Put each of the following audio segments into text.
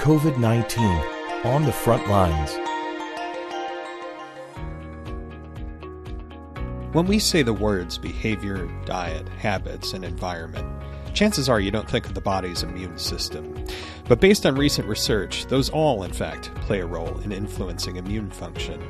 COVID-19 on the front lines. When we say the words behavior, diet, habits, and environment, chances are you don't think of the body's immune system. But based on recent research, those all, in fact, play a role in influencing immune function.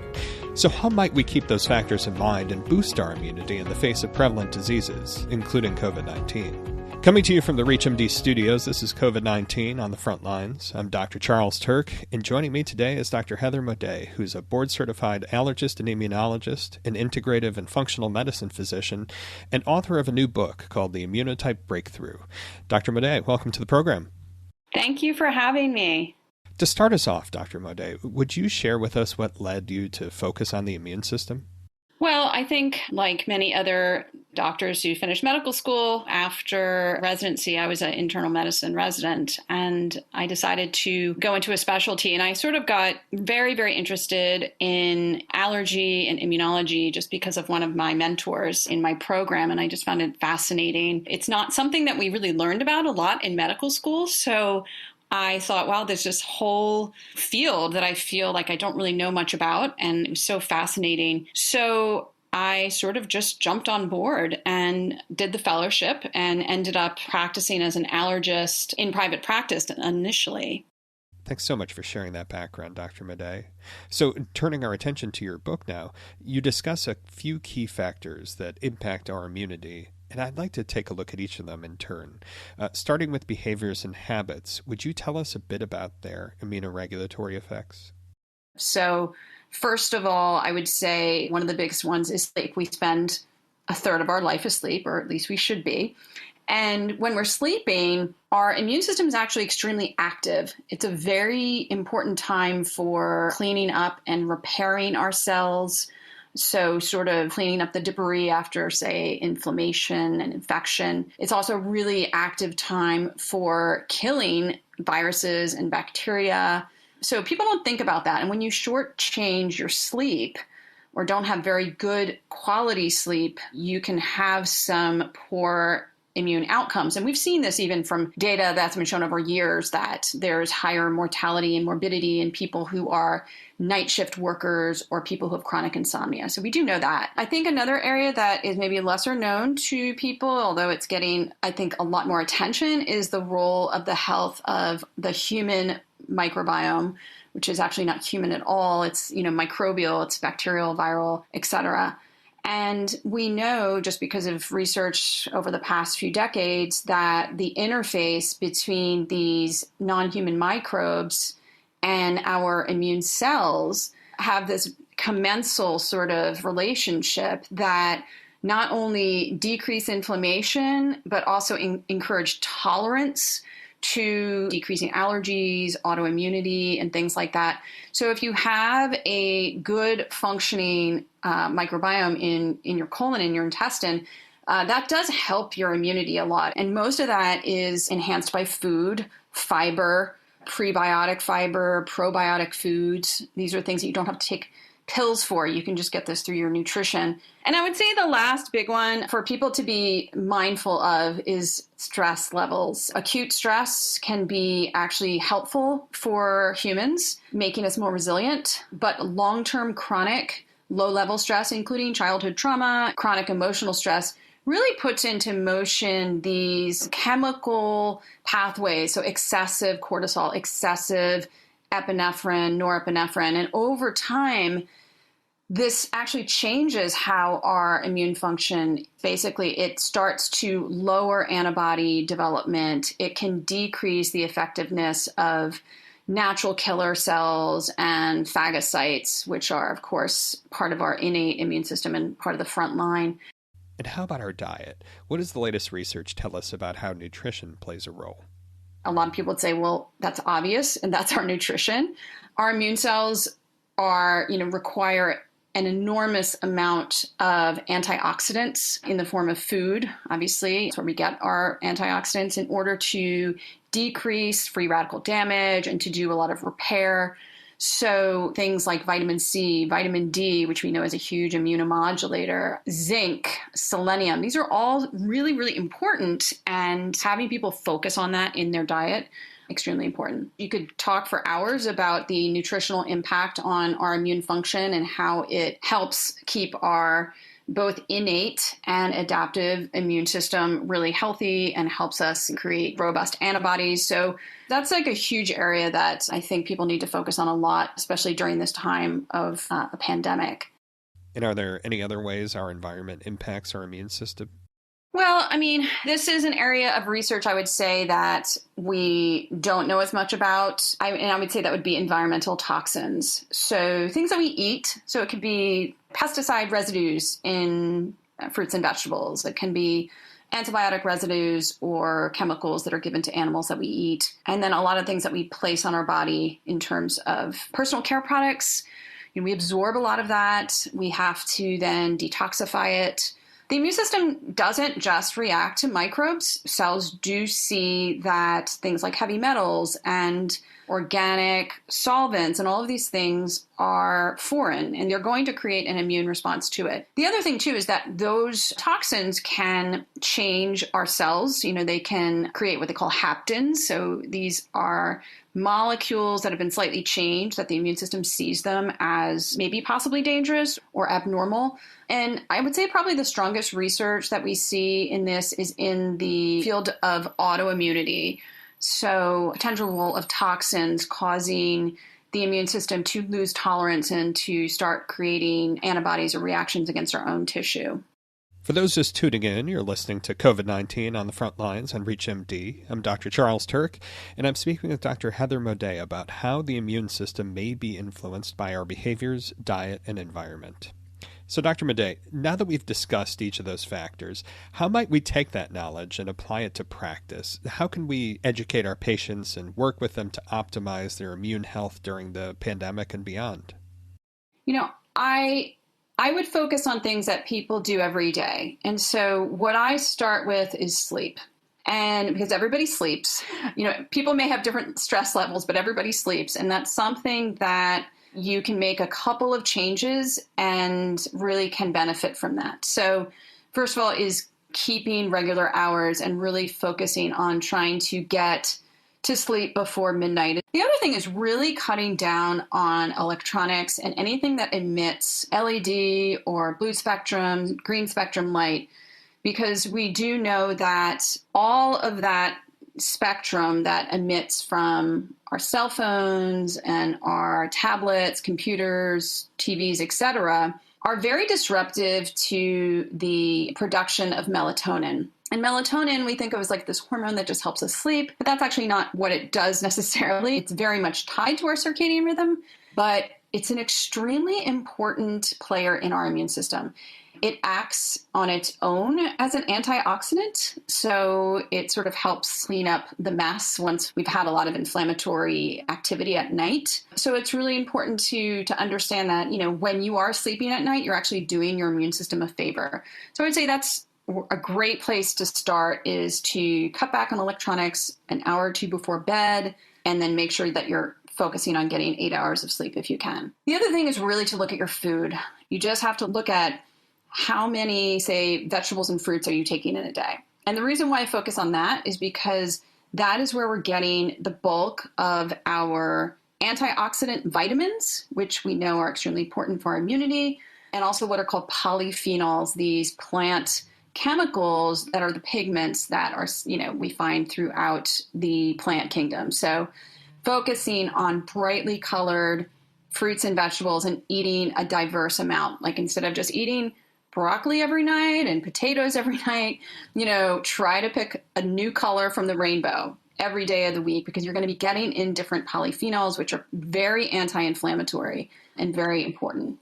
So how might we keep those factors in mind and boost our immunity in the face of prevalent diseases, including COVID-19? Coming to you from the ReachMD studios, this is COVID-19 on the front lines. I'm Dr. Charles Turck, and joining me today is Dr. Heather Moday, who's a board-certified allergist and immunologist, an integrative and functional medicine physician, and author of a new book called the Immunotype Breakthrough. Dr. Moday, welcome to the program. Thank you for having me. To start us off, Dr. Moday, would you share with us what led you to focus on the immune system? Well, I think like many other doctors who finished medical school, after residency, I was an internal medicine resident, and I decided to go into a specialty. And I sort of got very, very interested in allergy and immunology just because of one of my mentors in my program. And I just found it fascinating. It's not something that we really learned about a lot in medical school. So I thought, wow, there's this whole field that I feel like I don't really know much about, and it was so fascinating. So I sort of just jumped on board and did the fellowship and ended up practicing as an allergist in private practice initially. Thanks so much for sharing that background, Dr. Moday. So turning our attention to your book now, you discuss a few key factors that impact our immunity, and I'd like to take a look at each of them in turn. Starting with behaviors and habits, would you tell us a bit about their immunoregulatory effects? So first of all, I would say one of the biggest ones is sleep. We spend a third of our life asleep, or at least we should be. And when we're sleeping, our immune system is actually extremely active. It's a very important time for cleaning up and repairing our cells. So sort of cleaning up the debris after, say, inflammation and infection. It's also a really active time for killing viruses and bacteria. So people don't think about that. And when you shortchange your sleep or don't have very good quality sleep, you can have some poor immune outcomes. And we've seen this even from data that's been shown over years, that there's higher mortality and morbidity in people who are night shift workers or people who have chronic insomnia. So we do know that. I think another area that is maybe lesser known to people, although it's getting, I think, a lot more attention, is the role of the health of the human microbiome, which is actually not human at all. It's, microbial, it's bacterial, viral, etc. And we know, just because of research over the past few decades, that the interface between these non-human microbes and our immune cells have this commensal sort of relationship that not only decrease inflammation, but also encourage tolerance to decreasing allergies, autoimmunity, and things like that. So if you have a good functioning microbiome in your colon, in your intestine, that does help your immunity a lot. And most of that is enhanced by food, fiber, prebiotic fiber, probiotic foods. These are things that you don't have to take pills for. You can just get this through your nutrition. And I would say the last big one for people to be mindful of is stress levels. Acute stress can be actually helpful for humans, making us more resilient, but long-term chronic low-level stress, including childhood trauma, chronic emotional stress, really puts into motion these chemical pathways. So excessive cortisol, excessive epinephrine, norepinephrine, and over time, this actually changes how our immune function. Basically, it starts to lower antibody development. It can decrease the effectiveness of natural killer cells and phagocytes, which are, of course, part of our innate immune system and part of the front line. And how about our diet? What does the latest research tell us about how nutrition plays a role? A lot of people would say, well, that's obvious, and that's our nutrition. Our immune cells require an enormous amount of antioxidants in the form of food. Obviously, it's where we get our antioxidants in order to decrease free radical damage and to do a lot of repair. So things like vitamin C, vitamin D, which we know is a huge immunomodulator, zinc, selenium, these are all really, really important. And having people focus on that in their diet, extremely important. You could talk for hours about the nutritional impact on our immune function and how it helps keep our both innate and adaptive immune system really healthy and helps us create robust antibodies. So that's like a huge area that I think people need to focus on a lot, especially during this time of a pandemic. And are there any other ways our environment impacts our immune system? Well, I mean, this is an area of research I would say that we don't know as much about. And I would say that would be environmental toxins. So things that we eat. So it could be pesticide residues in fruits and vegetables. It can be antibiotic residues or chemicals that are given to animals that we eat. And then a lot of things that we place on our body in terms of personal care products. You know, we absorb a lot of that. We have to then detoxify it. The immune system doesn't just react to microbes. Cells do see that things like heavy metals and organic solvents and all of these things are foreign, and they're going to create an immune response to it. The other thing, too, is that those toxins can change our cells. You know, they can create what they call haptens. So these are molecules that have been slightly changed that the immune system sees them as maybe possibly dangerous or abnormal. And I would say probably the strongest research that we see in this is in the field of autoimmunity. So potential role of toxins causing the immune system to lose tolerance and to start creating antibodies or reactions against our own tissue. For those just tuning in, you're listening to COVID-19 on the Front Lines on ReachMD. I'm Dr. Charles Turck, and I'm speaking with Dr. Heather Moday about how the immune system may be influenced by our behaviors, diet, and environment. So, Dr. Moday, now that we've discussed each of those factors, how might we take that knowledge and apply it to practice? How can we educate our patients and work with them to optimize their immune health during the pandemic and beyond? You know, I would focus on things that people do every day. And so what I start with is sleep. And because everybody sleeps, you know, people may have different stress levels, but everybody sleeps. And that's something that you can make a couple of changes and really can benefit from that. So first of all is keeping regular hours and really focusing on trying to get to sleep before midnight. The other thing is really cutting down on electronics and anything that emits LED or blue spectrum, green spectrum light, because we do know that all of that spectrum that emits from our cell phones and our tablets, computers, TVs, etc., are very disruptive to the production of melatonin. And melatonin we think of as like this hormone that just helps us sleep, but that's actually not what it does necessarily. It's very much tied to our circadian rhythm, but it's an extremely important player in our immune system. It acts on its own as an antioxidant, so it sort of helps clean up the mess once we've had a lot of inflammatory activity at night. So it's really important to understand that, you know, when you are sleeping at night, you're actually doing your immune system a favor. So I would say that's a great place to start is to cut back on electronics an hour or two before bed, and then make sure that you're focusing on getting 8 hours of sleep if you can. The other thing is really to look at your food. You just have to look at how many, say, vegetables and fruits are you taking in a day? And the reason why I focus on that is because that is where we're getting the bulk of our antioxidant vitamins, which we know are extremely important for our immunity, and also what are called polyphenols, these plant chemicals that are the pigments that are, you know, we find throughout the plant kingdom. So focusing on brightly colored fruits and vegetables and eating a diverse amount, like instead of just eating broccoli every night and potatoes every night, you know, try to pick a new color from the rainbow every day of the week, because you're going to be getting in different polyphenols, which are very anti-inflammatory and very important.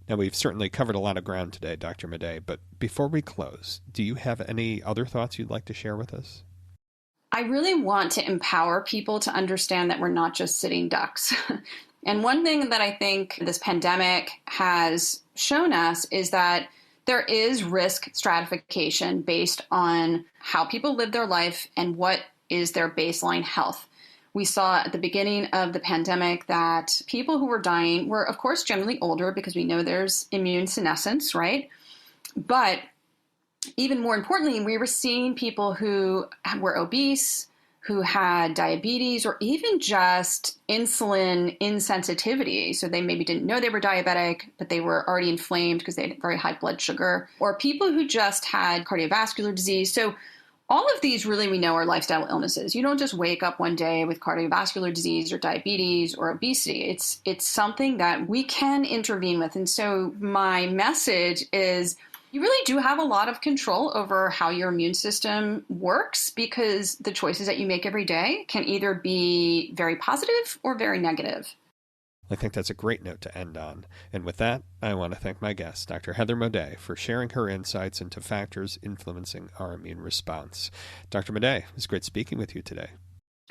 Now, we've certainly covered a lot of ground today, Dr. Moday, but before we close, do you have any other thoughts you'd like to share with us? I really want to empower people to understand that we're not just sitting ducks. And one thing that I think this pandemic has shown us is that there is risk stratification based on how people live their life and what is their baseline health. We saw at the beginning of the pandemic that people who were dying were, of course, generally older because we know there's immune senescence, right? But even more importantly, we were seeing people who were obese, who had diabetes or even just insulin insensitivity. So they maybe didn't know they were diabetic, but they were already inflamed because they had very high blood sugar, or people who just had cardiovascular disease. So all of these really we know are lifestyle illnesses. You don't just wake up one day with cardiovascular disease or diabetes or obesity. It's something that we can intervene with. And so my message is you really do have a lot of control over how your immune system works, because the choices that you make every day can either be very positive or very negative. I think that's a great note to end on. And with that, I want to thank my guest, Dr. Heather Moday, for sharing her insights into factors influencing our immune response. Dr. Moday, it was great speaking with you today.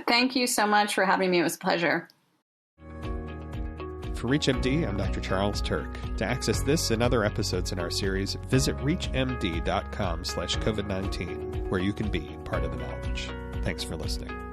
Thank you so much for having me. It was a pleasure. For ReachMD, I'm Dr. Charles Turck. To access this and other episodes in our series, visit reachmd.com/COVID-19, where you can be part of the knowledge. Thanks for listening.